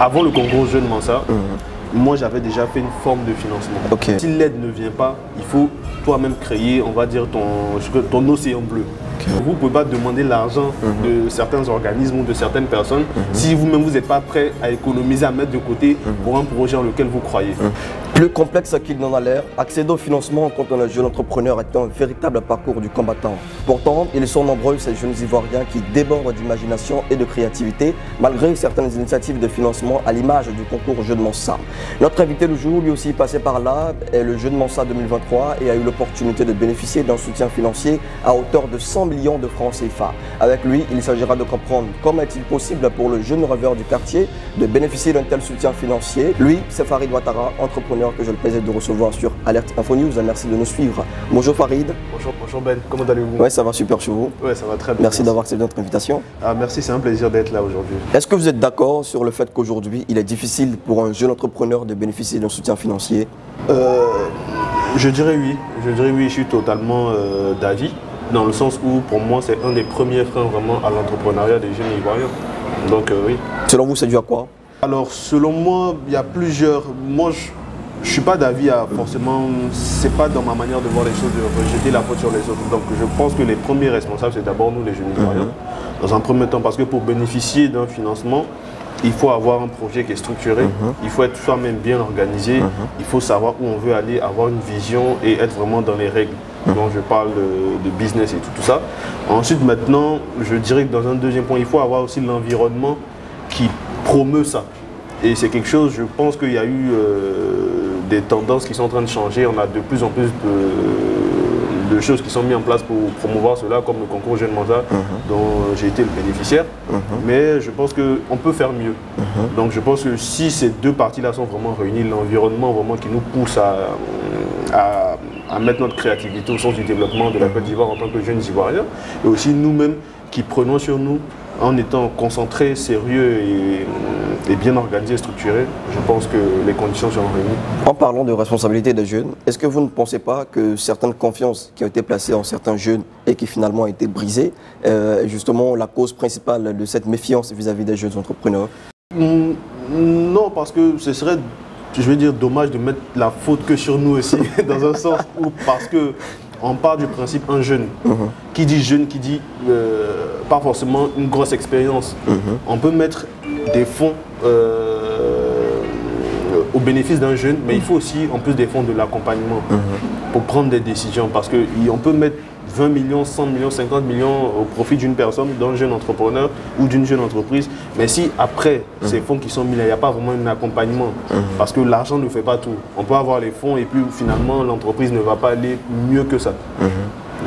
Avant le concours Jeune Mensa, moi j'avais déjà fait une forme de financement. Si l'aide ne vient pas, il faut toi-même créer, on va dire, ton océan bleu. Vous ne pouvez pas demander l'argent de certains organismes ou de certaines personnes si vous-même vous n'êtes pas prêt à économiser, à mettre de côté pour un projet en lequel vous croyez. Plus complexe qu'il n'en a l'air, accéder au financement quand on est jeune entrepreneur est un véritable parcours du combattant. Pourtant, ils sont nombreux ces jeunes Ivoiriens qui débordent d'imagination et de créativité malgré certaines initiatives de financement à l'image du concours Jeune Mensa. Notre invité du jour, lui aussi passé par là, est le Jeune Mensa 2023 et a eu l'opportunité de bénéficier d'un soutien financier à hauteur de 100 millions de francs CFA. Avec lui, il s'agira de comprendre comment est-il possible pour le jeune rêveur du quartier de bénéficier d'un tel soutien financier. Lui, c'est Farid Ouattara, entrepreneur que j'ai le plaisir de recevoir sur Alert Info News. Merci de nous suivre. Bonjour Farid. Bonjour Ben, comment allez-vous? Oui, ça va super chez vous. Oui, ça va très bien. Merci d'avoir accepté notre invitation. Merci, c'est un plaisir d'être là aujourd'hui. Est-ce que vous êtes d'accord sur le fait qu'aujourd'hui, il est difficile pour un jeune entrepreneur de bénéficier d'un soutien financier? Je dirais oui. Je suis totalement d'avis, dans le sens où pour moi c'est un des premiers freins vraiment à l'entrepreneuriat des jeunes Ivoiriens. Donc oui. Selon vous, c'est dû à quoi? Alors selon moi, il y a plusieurs... Moi, je ne suis pas d'avis à forcément... C'est pas dans ma manière de voir les choses de rejeter la faute sur les autres. Donc je pense que les premiers responsables, c'est d'abord nous les jeunes Ivoiriens. Dans un premier temps, parce que pour bénéficier d'un financement, il faut avoir un projet qui est structuré, il faut être soi-même bien organisé, il faut savoir où on veut aller, avoir une vision et être vraiment dans les règles. Donc je parle de business et tout ça. Ensuite, maintenant, je dirais que dans un deuxième point, il faut avoir aussi l'environnement qui promeut ça. Et c'est quelque chose, je pense qu'il y a eu des tendances qui sont en train de changer. On a de plus en plus de choses qui sont mises en place pour promouvoir cela, comme le concours Jeune Mensa dont j'ai été le bénéficiaire. Mais je pense qu'on peut faire mieux. Donc je pense que si ces deux parties-là sont vraiment réunies, l'environnement vraiment qui nous pousse à mettre notre créativité au sens du développement de la Côte d'Ivoire en tant que jeunes Ivoiriens, et aussi nous-mêmes qui prenons sur nous en étant concentrés, sérieux et bien organisés et structurés, je pense que les conditions seront réunies. En parlant de responsabilité des jeunes, est-ce que vous ne pensez pas que certaines confiances qui ont été placées en certains jeunes et qui finalement ont été brisées est justement la cause principale de cette méfiance vis-à-vis des jeunes entrepreneurs? Non, parce que ce serait, je veux dire, dommage de mettre la faute que sur nous aussi, dans un sens où, parce que on part du principe un jeune. Qui dit jeune, qui dit pas forcément une grosse expérience. On peut mettre des fonds au bénéfice d'un jeune, mais il faut aussi en plus des fonds de l'accompagnement pour prendre des décisions. Parce qu'on peut mettre 20 millions, 100 millions, 50 millions au profit d'une personne, d'un jeune entrepreneur ou d'une jeune entreprise. Mais si après ces fonds qui sont mis là, il n'y a pas vraiment un accompagnement, parce que l'argent ne fait pas tout. On peut avoir les fonds et puis finalement l'entreprise ne va pas aller mieux que ça.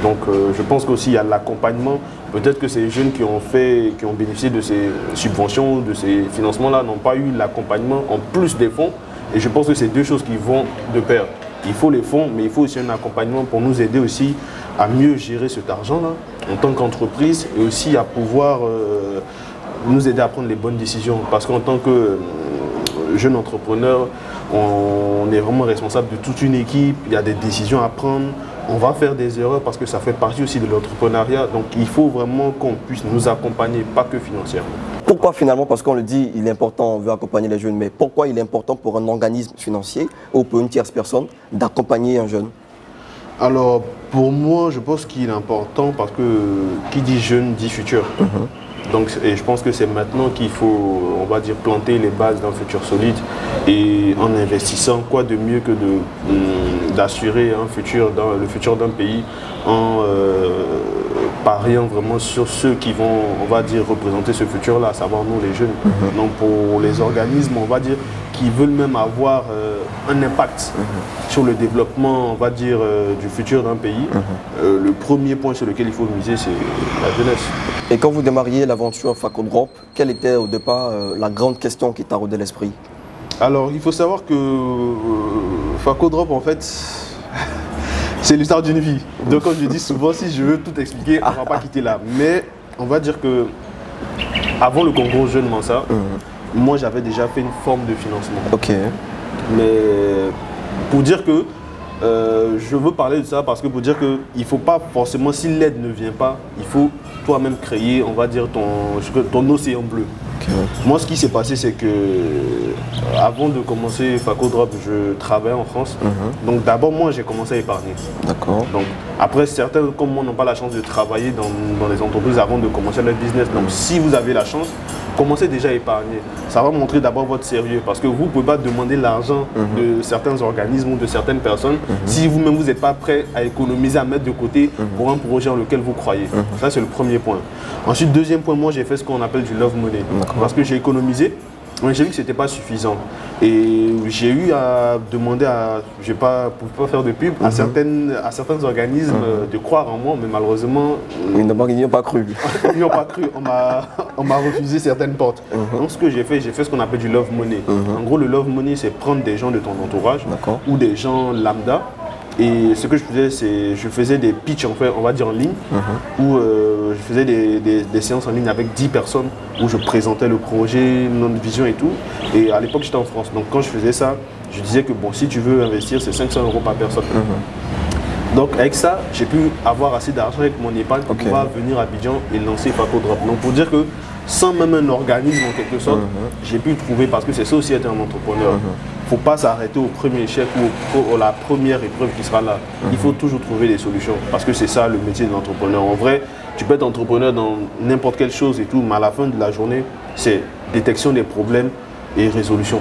Donc je pense qu'aussi il y a l'accompagnement. Peut-être que ces jeunes qui ont bénéficié de ces subventions, de ces financements-là, n'ont pas eu l'accompagnement en plus des fonds. Et je pense que c'est deux choses qui vont de pair. Il faut les fonds, mais il faut aussi un accompagnement pour nous aider aussi à mieux gérer cet argent-là en tant qu'entreprise et aussi à pouvoir nous aider à prendre les bonnes décisions. Parce qu'en tant que jeune entrepreneur, on est vraiment responsable de toute une équipe, il y a des décisions à prendre, on va faire des erreurs parce que ça fait partie aussi de l'entrepreneuriat. Donc il faut vraiment qu'on puisse nous accompagner, pas que financièrement. Pourquoi finalement, parce qu'on le dit, il est important, on veut accompagner les jeunes, mais pourquoi il est important pour un organisme financier ou pour une tierce personne d'accompagner un jeune? Alors pour moi, je pense qu'il est important parce que qui dit jeune dit futur. Donc, et je pense que c'est maintenant qu'il faut, on va dire, planter les bases d'un futur solide. Et en investissant, quoi de mieux que d'assurer un futur, le futur d'un pays en pariant vraiment sur ceux qui vont, on va dire, représenter ce futur-là, à savoir nous les jeunes. Donc pour les organismes, on va dire, qui veulent même avoir un impact sur le développement, on va dire, du futur d'un pays, le premier point sur lequel il faut miser, c'est la jeunesse. Et quand vous démarriez l'aventure FacoDrop, quelle était au départ la grande question qui taraudait l'esprit? Alors, il faut savoir que FacoDrop, en fait, c'est l'histoire d'une vie. Donc, comme je dis souvent, si je veux tout expliquer, on ne va pas quitter là. Mais on va dire que avant le concours Jeune Mensa, moi, j'avais déjà fait une forme de financement. Ok. Mais pour dire que je veux parler de ça parce que pour dire qu'il ne faut pas forcément, si l'aide ne vient pas, il faut toi-même créer, on va dire, ton océan bleu. Okay. Moi, ce qui s'est passé, c'est que avant de commencer Faco Drop, je travaillais en France. Donc d'abord, moi, j'ai commencé à épargner. D'accord. Donc après, certains comme moi n'ont pas la chance de travailler dans les entreprises avant de commencer leur business. Donc si vous avez la chance, commencez déjà à épargner. Ça va montrer d'abord votre sérieux parce que vous ne pouvez pas demander l'argent de certains organismes ou de certaines personnes si vous-même vous n'êtes pas prêt à économiser, à mettre de côté pour un projet en lequel vous croyez. Ça, c'est le premier point. Ensuite, deuxième point, moi, j'ai fait ce qu'on appelle du love money parce que j'ai économisé. Mais j'ai vu que ce n'était pas suffisant. Et j'ai eu à demander je ne pouvais pas faire de pub, à certains organismes de croire en moi, mais malheureusement... Ils n'y ont pas cru. Ils n'y ont pas cru. On m'a refusé certaines portes. Donc ce que j'ai fait ce qu'on appelle du love money. En gros, le love money, c'est prendre des gens de ton entourage ou des gens lambda. Et ce que je faisais, c'est je faisais des pitchs, en fait, on va dire en ligne, où je faisais des séances en ligne avec 10 personnes, où je présentais le projet, notre vision et tout. Et à l'époque, j'étais en France. Donc quand je faisais ça, je disais que bon, si tu veux investir, c'est 500 € par personne. Donc avec ça, j'ai pu avoir assez d'argent avec mon épargne pour pouvoir venir à Abidjan et lancer Faco Drop. Donc pour dire que sans même un organisme en quelque sorte, j'ai pu trouver, parce que c'est ça aussi être un entrepreneur. Il ne faut pas s'arrêter au premier échec ou à la première épreuve qui sera là. Il faut toujours trouver des solutions parce que c'est ça le métier de l'entrepreneur. En vrai, tu peux être entrepreneur dans n'importe quelle chose et tout, mais à la fin de la journée, c'est détection des problèmes et résolution.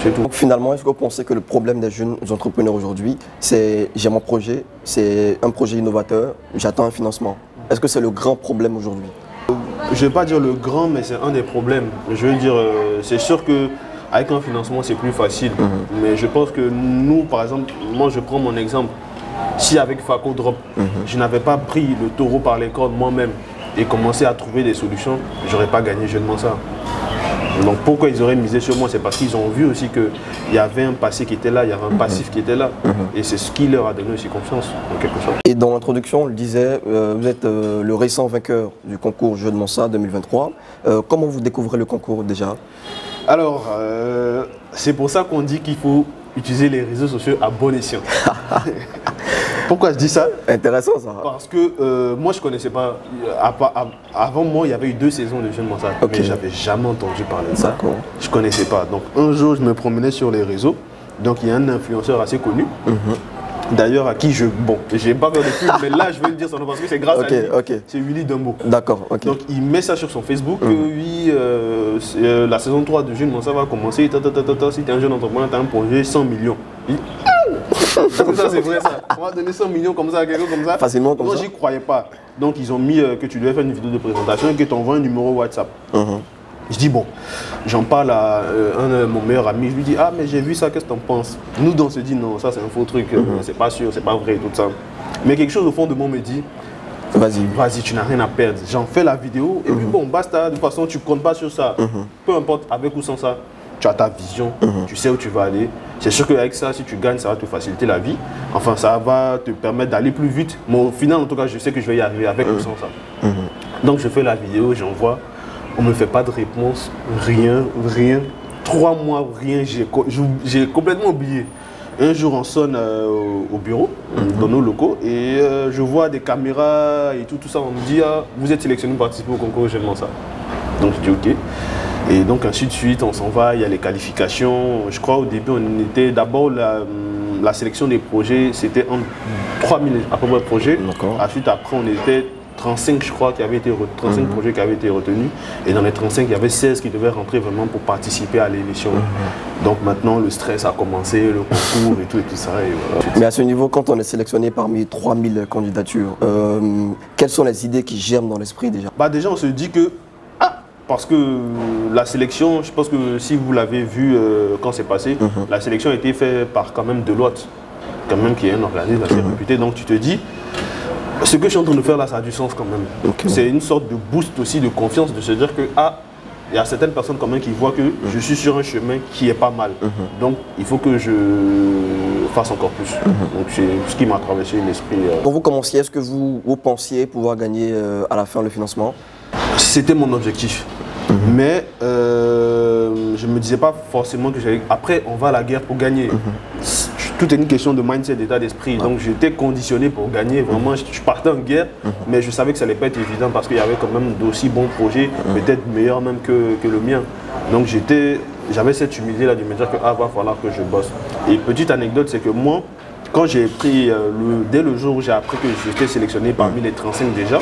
C'est tout. Donc finalement, est-ce que vous pensez que le problème des jeunes entrepreneurs aujourd'hui, c'est j'ai mon projet, c'est un projet innovateur, j'attends un financement. Est-ce que c'est le grand problème aujourd'hui? Je ne vais pas dire le grand, mais c'est un des problèmes. Je veux dire, c'est sûr que avec un financement, c'est plus facile. Mais je pense que nous, par exemple, moi je prends mon exemple. Si avec Faco Drop, je n'avais pas pris le taureau par les cornes moi-même et commencé à trouver des solutions, je n'aurais pas gagné jeunement ça. Donc pourquoi ils auraient misé sur moi? C'est parce qu'ils ont vu aussi qu'il y avait un passé qui était là, il y avait un passif qui était là. Et c'est ce qui leur a donné aussi confiance, en quelque sorte. Et dans l'introduction, on le disait, vous êtes le récent vainqueur du concours Jeux de Mansa 2023. Comment vous découvrez le concours déjà? Alors, c'est pour ça qu'on dit qu'il faut utiliser les réseaux sociaux à bon escient. Pourquoi je dis ça? Intéressant ça. Parce que moi je ne connaissais pas. Avant moi, il y avait eu 2 saisons de Jeux de Mansa, mais je n'avais jamais entendu parler de ça. Je ne connaissais pas. Donc un jour, je me promenais sur les réseaux. Donc il y a un influenceur assez connu. D'ailleurs, à qui je... Bon, je n'ai pas fait de pub, mais là, je vais le dire son nom parce que c'est grâce à lui. C'est Willy Dumbo. D'accord, Donc, il met ça sur son Facebook. Oui, la saison 3 de Jeux de Mansa va commencer. Si tu es un jeune entrepreneur, tu as un projet 100 millions. Ça, c'est vrai, ça. On va donner 100 millions comme ça à quelqu'un comme ça. Facilement comme ça. Moi, j'y croyais pas. Donc, ils ont mis que tu devais faire une vidéo de présentation et que tu envoies un numéro WhatsApp. Je dis bon, j'en parle à un de mon meilleur ami, je lui dis ah mais j'ai vu ça, qu'est-ce que t'en penses? Nous on se dit non, ça c'est un faux truc, c'est pas sûr, c'est pas vrai, tout ça. Mais quelque chose au fond de moi me dit vas-y, tu n'as rien à perdre. J'en fais la vidéo et puis bon, basta, de toute façon tu comptes pas sur ça. Peu importe, avec ou sans ça, tu as ta vision, tu sais où tu vas aller. C'est sûr qu'avec ça, si tu gagnes, ça va te faciliter la vie. Enfin, ça va te permettre d'aller plus vite. Mais au final, en tout cas, je sais que je vais y arriver avec ou sans ça. Donc je fais la vidéo, j'envoie. On ne me fait pas de réponse, rien. 3 mois, rien, j'ai complètement oublié. Un jour, on sonne au bureau, dans nos locaux, et je vois des caméras et tout ça. On me dit, ah, vous êtes sélectionné pour participer au concours Jeux de Mansa. Donc je dis ok. Et donc ainsi de suite, on s'en va, il y a les qualifications. Je crois au début, on était d'abord la sélection des projets, c'était en 3000 à peu près projets. Ensuite, après, on était 35, je crois, 35 projets qui avaient été retenus. Et dans les 35, il y avait 16 qui devaient rentrer vraiment pour participer à l'émission. Donc maintenant, le stress a commencé, le concours et tout ça. Et voilà. Mais à ce niveau, quand on est sélectionné parmi 3000 candidatures, quelles sont les idées qui germent dans l'esprit déjà? Déjà, on se dit que, parce que la sélection, je pense que si vous l'avez vu quand c'est passé, la sélection a été faite par quand même Deloitte, quand même qui est un organisme assez réputé. Donc tu te dis, ce que je suis en train de faire là, ça a du sens quand même. C'est une sorte de boost aussi de confiance, de se dire que il y a certaines personnes quand même qui voient que je suis sur un chemin qui est pas mal. Donc il faut que je fasse encore plus. Donc c'est ce qui m'a traversé l'esprit. Quand vous commenciez, est-ce que vous pensiez pouvoir gagner à la fin le financement? C'était mon objectif. Mais je ne me disais pas forcément que j'allais... Après, on va à la guerre pour gagner. tout est une question de mindset, d'état d'esprit. Donc j'étais conditionné pour gagner. Vraiment, je partais en guerre, mais je savais que ça allait pas être évident parce qu'il y avait quand même d'aussi bons projets, peut-être meilleurs même que le mien. Donc j'avais cette humilité là de me dire que va falloir que je bosse. Et petite anecdote, c'est que moi, quand j'ai pris, dès le jour où j'ai appris que j'étais sélectionné parmi les 35 déjà,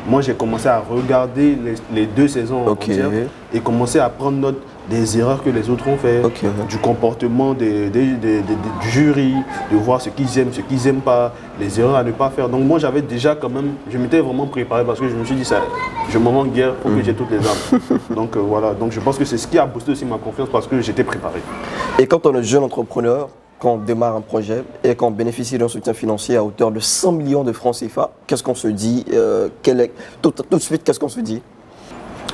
moi j'ai commencé à regarder les 2 saisons entières et commencer à prendre note des erreurs que les autres ont fait, du comportement du jury, de voir ce qu'ils aiment, ce qu'ils n'aiment pas, les erreurs à ne pas faire. Donc moi j'avais déjà quand même, je m'étais vraiment préparé parce que je me suis dit, ça, je m'en en guerre pour que j'ai toutes les armes. Donc voilà, donc je pense que c'est ce qui a boosté aussi ma confiance parce que j'étais préparé. Et quand on est jeune entrepreneur, quand on démarre un projet et qu'on bénéficie d'un soutien financier à hauteur de 100 millions de francs CFA, qu'est-ce qu'on se dit tout de suite, qu'est-ce qu'on se dit?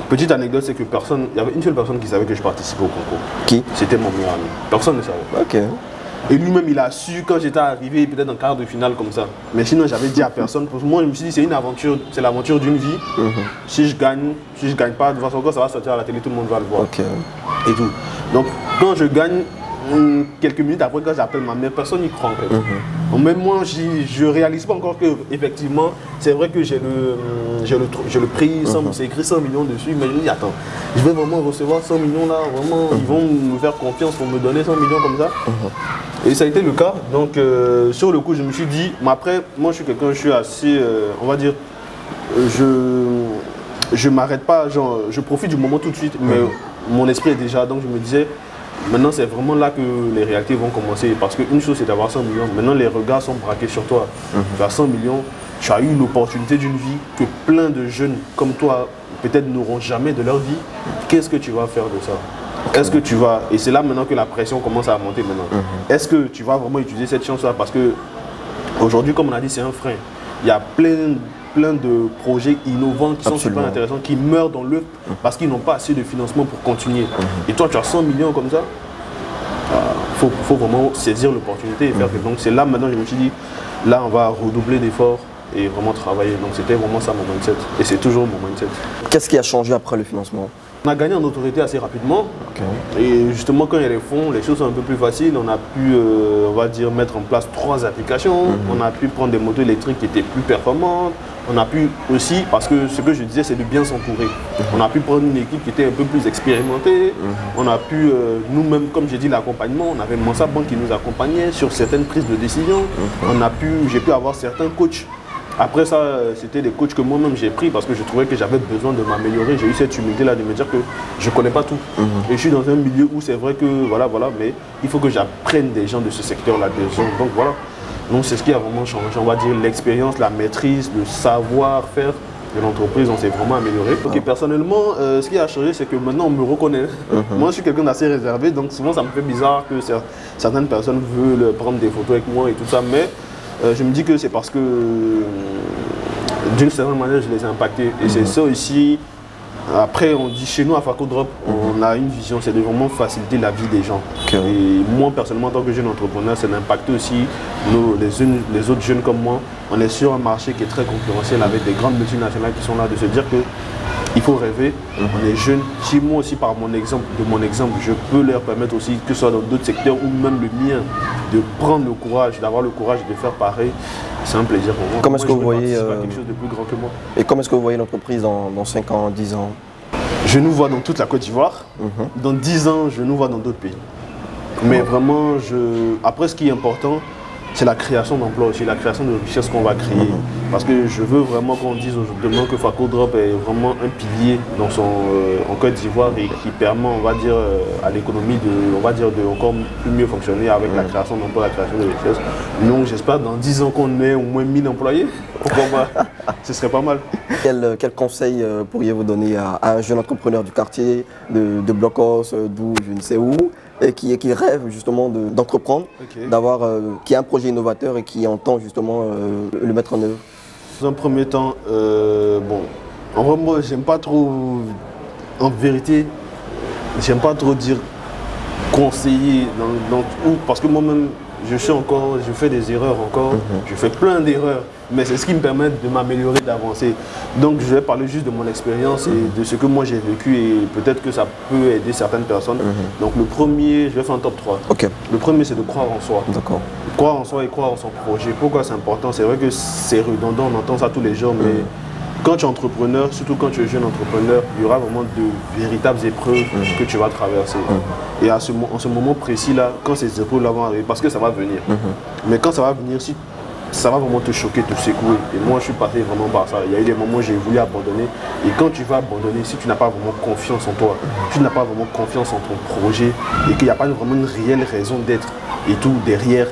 Petite anecdote, c'est que il y avait une seule personne qui savait que je participais au concours. Qui? C'était mon meilleur ami. Personne ne savait. Ok. Et lui-même, il a su quand j'étais arrivé, peut-être en quart de finale comme ça. Mais sinon, j'avais dit à personne. Pour moi, je me suis dit, c'est une aventure, c'est l'aventure d'une vie. Si je gagne pas, de toute façon, quand ça va sortir à la télé, tout le monde va le voir. Et tout. Donc, quand je gagne, quelques minutes après, quand j'appelle ma mère, personne n'y croit en fait. Même moi, je ne réalise pas encore que effectivement, c'est vrai que j'ai le prix, c'est écrit 100 millions dessus, mais je me dis, attends, je vais vraiment recevoir 100 millions là, vraiment, ils vont me faire confiance pour me donner 100 millions comme ça. Et ça a été le cas. Donc sur le coup, je me suis dit, mais après, moi je suis quelqu'un, je suis assez, on va dire, je m'arrête pas, genre, je profite du moment tout de suite, mais mon esprit est déjà, donc je me disais, maintenant, c'est vraiment là que les réalités vont commencer. Parce qu'une chose, c'est d'avoir 100 millions. Maintenant, les regards sont braqués sur toi. Tu as 100 millions, tu as eu l'opportunité d'une vie que plein de jeunes comme toi, peut-être, n'auront jamais de leur vie. Qu'est-ce que tu vas faire de ça? Est-ce que tu vas... Et c'est là maintenant que la pression commence à monter maintenant. Est-ce que tu vas vraiment utiliser cette chance-là? Parce que aujourd'hui, comme on a dit, c'est un frein. Il y a plein de projets innovants qui sont super intéressants, qui meurent dans l'œuf parce qu'ils n'ont pas assez de financement pour continuer. Et toi, tu as 100 millions comme ça, faut vraiment saisir l'opportunité et faire que. Donc c'est là maintenant, je me suis dit, là on va redoubler d'efforts et vraiment travailler. Donc c'était vraiment ça mon mindset. Et c'est toujours mon mindset. Qu'est-ce qui a changé après le financement? On a gagné en autorité assez rapidement. Et justement, quand il y a les fonds, les choses sont un peu plus faciles. On a pu, on va dire, mettre en place 3 applications. On a pu prendre des motos électriques qui étaient plus performantes. On a pu aussi, parce que ce que je disais, c'est de bien s'entourer. On a pu prendre une équipe qui était un peu plus expérimentée. On a pu, nous-mêmes, comme j'ai dit, l'accompagnement. On avait Mansa Bank qui nous accompagnait sur certaines prises de décision. J'ai pu avoir certains coachs. Après ça, c'était des coachs que moi-même j'ai pris parce que je trouvais que j'avais besoin de m'améliorer. J'ai eu cette humilité-là de me dire que je ne connais pas tout. Et je suis dans un milieu où c'est vrai que, voilà, mais il faut que j'apprenne des gens de ce secteur-là, des gens. Donc voilà. Donc c'est ce qui a vraiment changé. On va dire l'expérience, la maîtrise, le savoir-faire de l'entreprise, on s'est vraiment amélioré. Personnellement, ce qui a changé, c'est que maintenant on me reconnaît. Moi, je suis quelqu'un d'assez réservé, donc souvent ça me fait bizarre que certaines personnes veulent prendre des photos avec moi et tout ça. Mais je me dis que c'est parce que d'une certaine manière je les ai impactés et c'est ça aussi. Après on dit chez nous à FacoDrop, on a une vision, c'est de vraiment faciliter la vie des gens. Et moi personnellement en tant que jeune entrepreneur, c'est d'impacter aussi les autres jeunes comme moi. On est sur un marché qui est très concurrentiel avec des grandes multinationales qui sont là, de se dire que il faut rêver, on est jeune. Si moi aussi par mon exemple, je peux leur permettre aussi, que ce soit dans d'autres secteurs ou même le mien, de prendre le courage, d'avoir le courage de faire pareil, c'est un plaisir pour moi. Comment est-ce que vous voyez quelque chose de plus grand que moi. Et comment est-ce que vous voyez l'entreprise dans 5 ans, 10 ans? Je nous vois dans toute la Côte d'Ivoire. Dans 10 ans, je nous vois dans d'autres pays. Mais vraiment, après ce qui est important, c'est la création d'emplois aussi, la création de richesses qu'on va créer. Parce que je veux vraiment qu'on dise demain que FacoDrop est vraiment un pilier en Côte d'Ivoire et qui permet, on va dire, à l'économie de encore mieux fonctionner avec la création d'emplois, la création de richesses. Donc j'espère dans 10 ans qu'on ait au moins 1000 employés. Pourquoi pas? Ce serait pas mal. Quel conseil pourriez-vous donner à un jeune entrepreneur du quartier, de Blocos, d'où je ne sais où, et qui rêve justement d'entreprendre, qui a un projet innovateur et qui entend justement le mettre en œuvre? Dans un premier temps, en vrai, moi, j'aime pas trop, en vérité, j'aime pas trop dire conseiller, parce que moi-même, je fais des erreurs encore, je fais plein d'erreurs, mais c'est ce qui me permet de m'améliorer, d'avancer. Donc je vais parler juste de mon expérience et de ce que moi j'ai vécu et peut-être que ça peut aider certaines personnes. Donc le premier, je vais faire un top 3. Ok. Le premier, c'est de croire en soi. D'accord. Croire en soi et croire en son projet. Pourquoi c'est important? C'est vrai que c'est redondant, on entend ça tous les jours, mais quand tu es entrepreneur, surtout quand tu es jeune entrepreneur, il y aura vraiment de véritables épreuves que tu vas traverser. Et en ce moment précis-là, quand ces épreuves-là vont arriver, parce que ça va venir, mais quand ça va venir, si ça va vraiment te choquer, te secouer. Et moi, je suis passé vraiment par ça. Il y a eu des moments où j'ai voulu abandonner. Et quand tu vas abandonner, si tu n'as pas vraiment confiance en toi, tu n'as pas vraiment confiance en ton projet et qu'il n'y a pas vraiment une réelle raison d'être et tout derrière,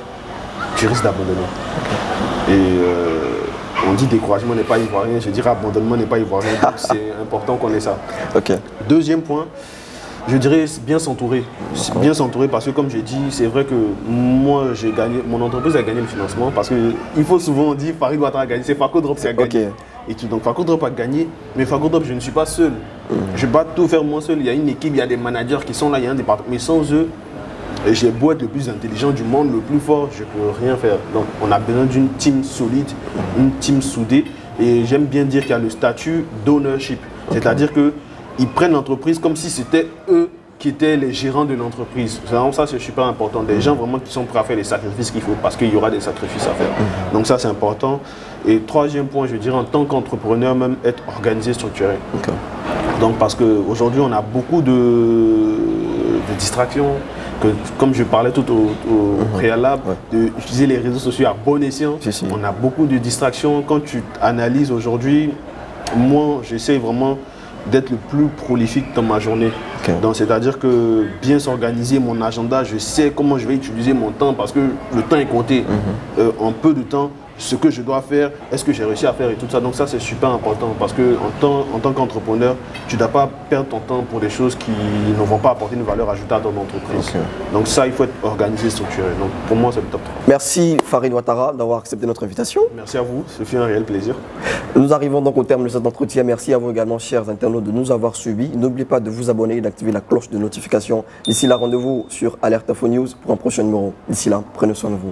tu risques d'abandonner. Et on dit découragement n'est pas ivoirien, je dirais abandonnement n'est pas ivoirien. Donc c'est important qu'on ait ça. Okay. Deuxième point, je dirais bien s'entourer. Bien s'entourer parce que comme j'ai dit, c'est vrai que moi j'ai gagné, mon entreprise a gagné le financement parce qu'il faut souvent dire Farid Ouattara a gagné, c'est Faco Drop qui a gagné. Okay. Et tout. Donc Faco Drop a gagné, mais Faco Drop je ne suis pas seul. Je ne vais pas tout faire moi seul, il y a une équipe, il y a des managers qui sont là, il y a un département, mais sans eux, j'ai beau être le plus intelligent du monde, le plus fort, je ne peux rien faire. Donc on a besoin d'une team solide, une team soudée et j'aime bien dire qu'il y a le statut d'ownership, c'est-à-dire que ils prennent l'entreprise comme si c'était eux qui étaient les gérants de l'entreprise. Ça, c'est super important. Des gens vraiment qui sont prêts à faire les sacrifices qu'il faut parce qu'il y aura des sacrifices à faire. Donc ça, c'est important. Et troisième point, je dirais, en tant qu'entrepreneur, même être organisé, structuré. Okay. Donc parce qu'aujourd'hui, on a beaucoup de distractions. Comme je parlais tout au préalable, d'utiliser les réseaux sociaux à bon escient. On a beaucoup de distractions. Quand tu analyses aujourd'hui, moi, j'essaie vraiment d'être le plus prolifique dans ma journée. Okay. Donc c'est-à-dire que bien s'organiser mon agenda, je sais comment je vais utiliser mon temps parce que le temps est compté. En peu de temps, ce que je dois faire, est-ce que j'ai réussi à faire et tout ça. Donc ça c'est super important parce que en tant qu'entrepreneur, tu ne dois pas perdre ton temps pour des choses qui ne vont pas apporter une valeur ajoutée à ton entreprise. Okay. Donc ça, il faut être organisé, structuré. Donc pour moi, c'est le top 3. Merci Farid Ouattara d'avoir accepté notre invitation. Merci à vous, ce fut un réel plaisir. Nous arrivons donc au terme de cet entretien. Merci à vous également, chers internautes, de nous avoir suivis. N'oubliez pas de vous abonner et d'activer la cloche de notification. D'ici là, rendez-vous sur Alert Info News pour un prochain numéro. D'ici là, prenez soin de vous.